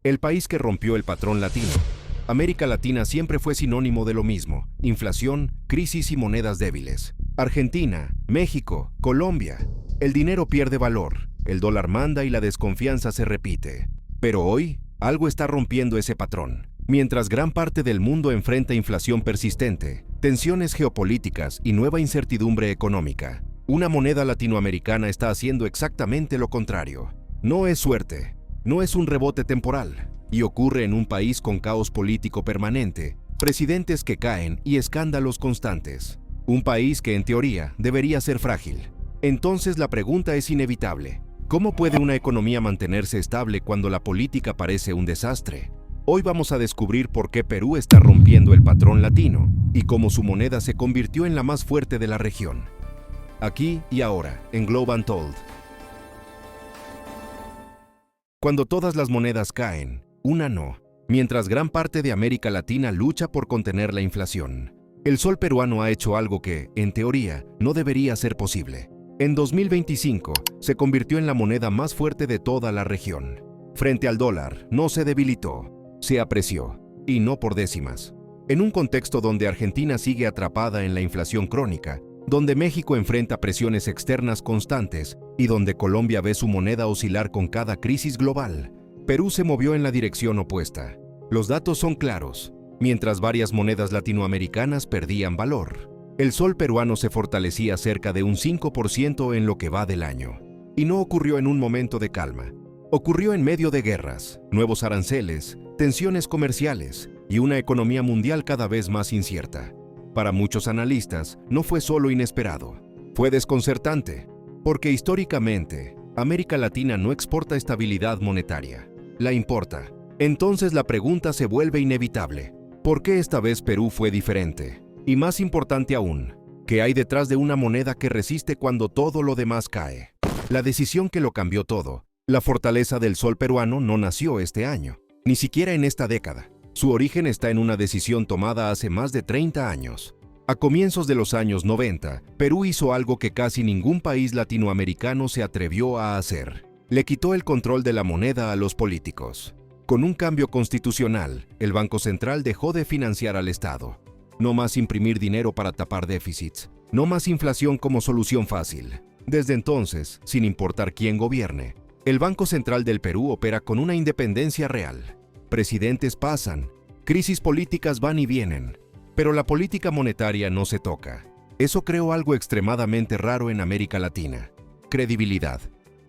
El país que rompió el patrón latino. América Latina siempre fue sinónimo de lo mismo: inflación, crisis y monedas débiles. Argentina, México, Colombia. El dinero pierde valor, el dólar manda y la desconfianza se repite. Pero hoy, algo está rompiendo ese patrón. Mientras gran parte del mundo enfrenta inflación persistente, tensiones geopolíticas y nueva incertidumbre económica, una moneda latinoamericana está haciendo exactamente lo contrario. No es suerte, no es un rebote temporal, y ocurre en un país con caos político permanente, presidentes que caen y escándalos constantes. Un país que en teoría debería ser frágil. Entonces la pregunta es inevitable: ¿cómo puede una economía mantenerse estable cuando la política parece un desastre? Hoy vamos a descubrir por qué Perú está rompiendo el patrón latino y cómo su moneda se convirtió en la más fuerte de la región. Aquí y ahora, en Globe Untold. Cuando todas las monedas caen, una no. Mientras gran parte de América Latina lucha por contener la inflación, el sol peruano ha hecho algo que, en teoría, no debería ser posible. En 2025, se convirtió en la moneda más fuerte de toda la región. Frente al dólar, no se debilitó, se apreció, y no por décimas. En un contexto donde Argentina sigue atrapada en la inflación crónica, donde México enfrenta presiones externas constantes y donde Colombia ve su moneda oscilar con cada crisis global, Perú se movió en la dirección opuesta. Los datos son claros. Mientras varias monedas latinoamericanas perdían valor, el sol peruano se fortalecía cerca de un 5% en lo que va del año. Y no ocurrió en un momento de calma. Ocurrió en medio de guerras, nuevos aranceles, tensiones comerciales y una economía mundial cada vez más incierta. Para muchos analistas, no fue solo inesperado, fue desconcertante, porque históricamente, América Latina no exporta estabilidad monetaria, la importa. Entonces la pregunta se vuelve inevitable: ¿por qué esta vez Perú fue diferente? Y más importante aún, ¿qué hay detrás de una moneda que resiste cuando todo lo demás cae? La decisión que lo cambió todo, la fortaleza del sol peruano, no nació este año, ni siquiera en esta década. Su origen está en una decisión tomada hace más de 30 años. A comienzos de los años 90, Perú hizo algo que casi ningún país latinoamericano se atrevió a hacer. Le quitó el control de la moneda a los políticos. Con un cambio constitucional, el Banco Central dejó de financiar al Estado. No más imprimir dinero para tapar déficits. No más inflación como solución fácil. Desde entonces, sin importar quién gobierne, el Banco Central del Perú opera con una independencia real. Presidentes pasan, crisis políticas van y vienen, pero la política monetaria no se toca. Eso creó algo extremadamente raro en América Latina: credibilidad.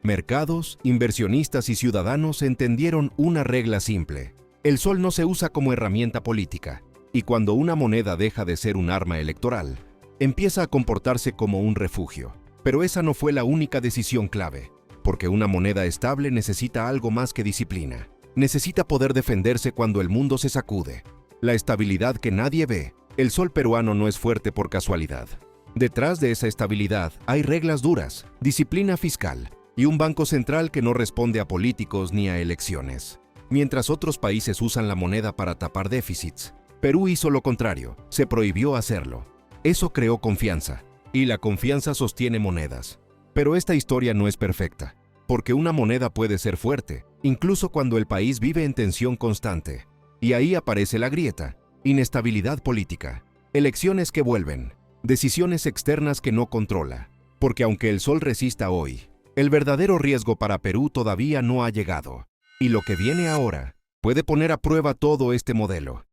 Mercados, inversionistas y ciudadanos entendieron una regla simple: el sol no se usa como herramienta política, y cuando una moneda deja de ser un arma electoral, empieza a comportarse como un refugio. Pero esa no fue la única decisión clave, porque una moneda estable necesita algo más que disciplina. Necesita poder defenderse cuando el mundo se sacude. La estabilidad que nadie ve. El sol peruano no es fuerte por casualidad. Detrás de esa estabilidad hay reglas duras, disciplina fiscal y un banco central que no responde a políticos ni a elecciones. Mientras otros países usan la moneda para tapar déficits, Perú hizo lo contrario, se prohibió hacerlo. Eso creó confianza, y la confianza sostiene monedas. Pero esta historia no es perfecta, porque una moneda puede ser fuerte, incluso cuando el país vive en tensión constante. Y ahí aparece la grieta: inestabilidad política, elecciones que vuelven, decisiones externas que no controla. Porque aunque el sol resista hoy, el verdadero riesgo para Perú todavía no ha llegado. Y lo que viene ahora puede poner a prueba todo este modelo.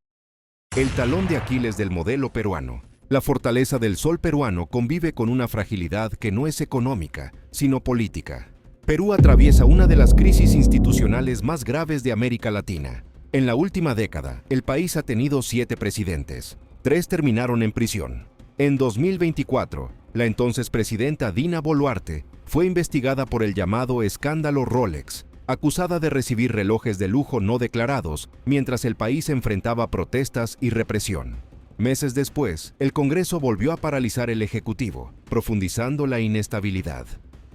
El talón de Aquiles del modelo peruano. La fortaleza del sol peruano convive con una fragilidad que no es económica, sino política. Perú atraviesa una de las crisis institucionales más graves de América Latina. En la última década, el país ha tenido 7 presidentes. 3 terminaron en prisión. En 2024, la entonces presidenta Dina Boluarte fue investigada por el llamado escándalo Rolex, acusada de recibir relojes de lujo no declarados mientras el país enfrentaba protestas y represión. Meses después, el Congreso volvió a paralizar el Ejecutivo, profundizando la inestabilidad.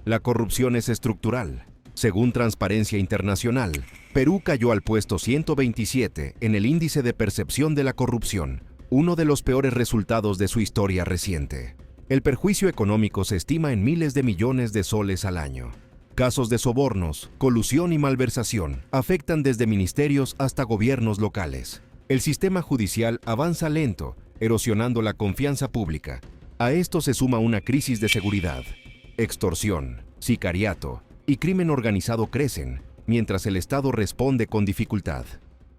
La corrupción es estructural. Según Transparencia Internacional, Perú cayó al puesto 127 en el índice de percepción de la corrupción, uno de los peores resultados de su historia reciente. El perjuicio económico se estima en miles de millones de soles al año. Casos de sobornos, colusión y malversación afectan desde ministerios hasta gobiernos locales. El sistema judicial avanza lento, erosionando la confianza pública. A esto se suma una crisis de seguridad. Extorsión, sicariato y crimen organizado crecen, mientras el Estado responde con dificultad.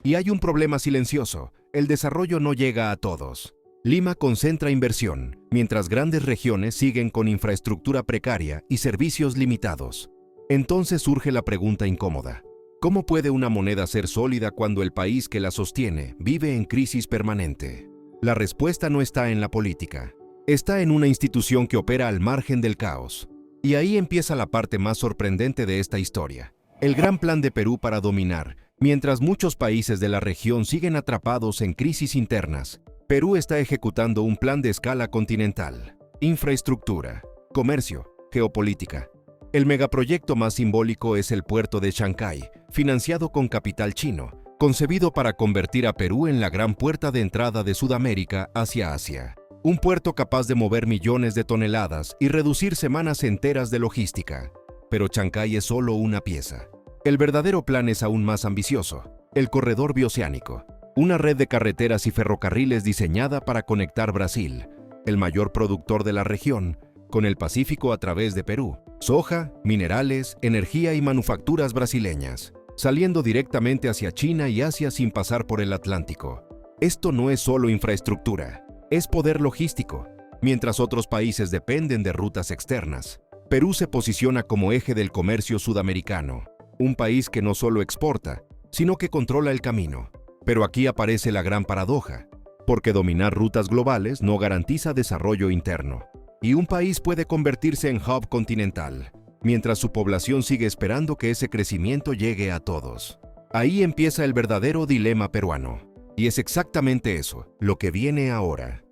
Y hay un problema silencioso: el desarrollo no llega a todos. Lima concentra inversión, mientras grandes regiones siguen con infraestructura precaria y servicios limitados. Entonces surge la pregunta incómoda: ¿cómo puede una moneda ser sólida cuando el país que la sostiene vive en crisis permanente? La respuesta no está en la política. Está en una institución que opera al margen del caos. Y ahí empieza la parte más sorprendente de esta historia: el gran plan de Perú para dominar. Mientras muchos países de la región siguen atrapados en crisis internas, Perú está ejecutando un plan de escala continental. Infraestructura, comercio, geopolítica. El megaproyecto más simbólico es el puerto de Chancay, financiado con capital chino, concebido para convertir a Perú en la gran puerta de entrada de Sudamérica hacia Asia. Un puerto capaz de mover millones de toneladas y reducir semanas enteras de logística. Pero Chancay es solo una pieza. El verdadero plan es aún más ambicioso: el corredor bioceánico, una red de carreteras y ferrocarriles diseñada para conectar Brasil, el mayor productor de la región, con el Pacífico a través de Perú. Soja, minerales, energía y manufacturas brasileñas, saliendo directamente hacia China y Asia sin pasar por el Atlántico. Esto no es solo infraestructura, es poder logístico. Mientras otros países dependen de rutas externas, Perú se posiciona como eje del comercio sudamericano. Un país que no solo exporta, sino que controla el camino. Pero aquí aparece la gran paradoja, porque dominar rutas globales no garantiza desarrollo interno. Y un país puede convertirse en hub continental, mientras su población sigue esperando que ese crecimiento llegue a todos. Ahí empieza el verdadero dilema peruano. Y es exactamente eso, lo que viene ahora.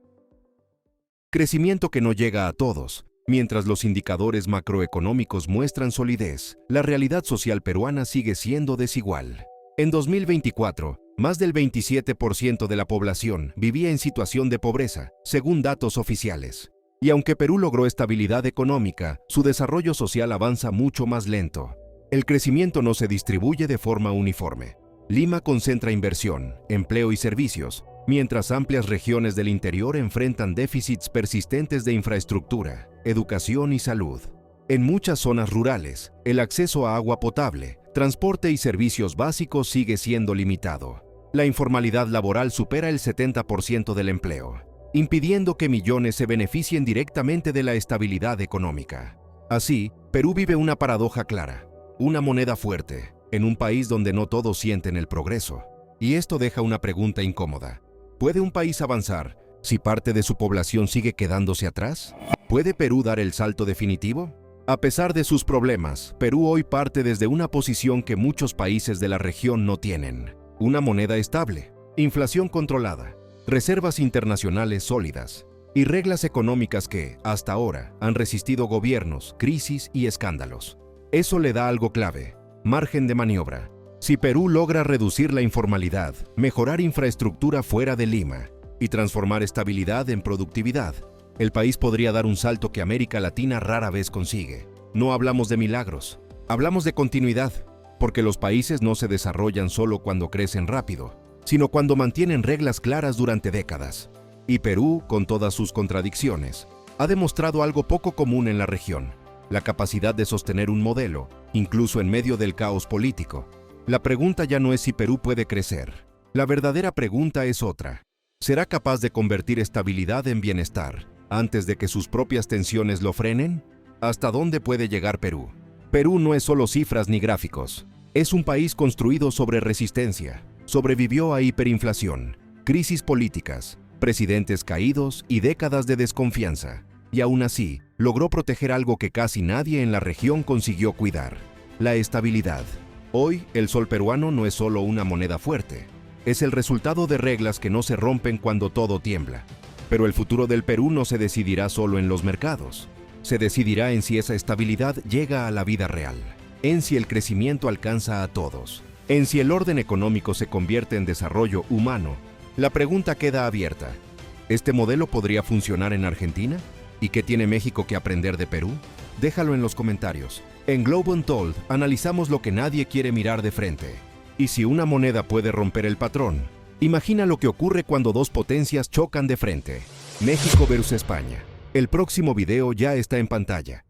Crecimiento que no llega a todos. Mientras los indicadores macroeconómicos muestran solidez, la realidad social peruana sigue siendo desigual. En 2024, más del 27% de la población vivía en situación de pobreza, según datos oficiales. Y aunque Perú logró estabilidad económica, su desarrollo social avanza mucho más lento. El crecimiento no se distribuye de forma uniforme. Lima concentra inversión, empleo y servicios, mientras amplias regiones del interior enfrentan déficits persistentes de infraestructura, educación y salud. En muchas zonas rurales, el acceso a agua potable, transporte y servicios básicos sigue siendo limitado. La informalidad laboral supera el 70% del empleo, impidiendo que millones se beneficien directamente de la estabilidad económica. Así, Perú vive una paradoja clara: una moneda fuerte, en un país donde no todos sienten el progreso. Y esto deja una pregunta incómoda: ¿puede un país avanzar si parte de su población sigue quedándose atrás? ¿Puede Perú dar el salto definitivo? A pesar de sus problemas, Perú hoy parte desde una posición que muchos países de la región no tienen: una moneda estable, inflación controlada, reservas internacionales sólidas y reglas económicas que, hasta ahora, han resistido gobiernos, crisis y escándalos. Eso le da algo clave: margen de maniobra. Si Perú logra reducir la informalidad, mejorar infraestructura fuera de Lima y transformar estabilidad en productividad, el país podría dar un salto que América Latina rara vez consigue. No hablamos de milagros, hablamos de continuidad, porque los países no se desarrollan solo cuando crecen rápido, sino cuando mantienen reglas claras durante décadas. Y Perú, con todas sus contradicciones, ha demostrado algo poco común en la región: la capacidad de sostener un modelo, incluso en medio del caos político. La pregunta ya no es si Perú puede crecer. La verdadera pregunta es otra: ¿será capaz de convertir estabilidad en bienestar antes de que sus propias tensiones lo frenen? ¿Hasta dónde puede llegar Perú? Perú no es solo cifras ni gráficos. Es un país construido sobre resistencia. Sobrevivió a hiperinflación, crisis políticas, presidentes caídos y décadas de desconfianza. Y aún así, logró proteger algo que casi nadie en la región consiguió cuidar: la estabilidad. Hoy, el sol peruano no es solo una moneda fuerte. Es el resultado de reglas que no se rompen cuando todo tiembla. Pero el futuro del Perú no se decidirá solo en los mercados. Se decidirá en si esa estabilidad llega a la vida real, en si el crecimiento alcanza a todos, en si el orden económico se convierte en desarrollo humano. La pregunta queda abierta: ¿este modelo podría funcionar en Argentina? ¿Y qué tiene México que aprender de Perú? Déjalo en los comentarios. En Globe Untold analizamos lo que nadie quiere mirar de frente. Y si una moneda puede romper el patrón, imagina lo que ocurre cuando dos potencias chocan de frente. México versus España. El próximo video ya está en pantalla.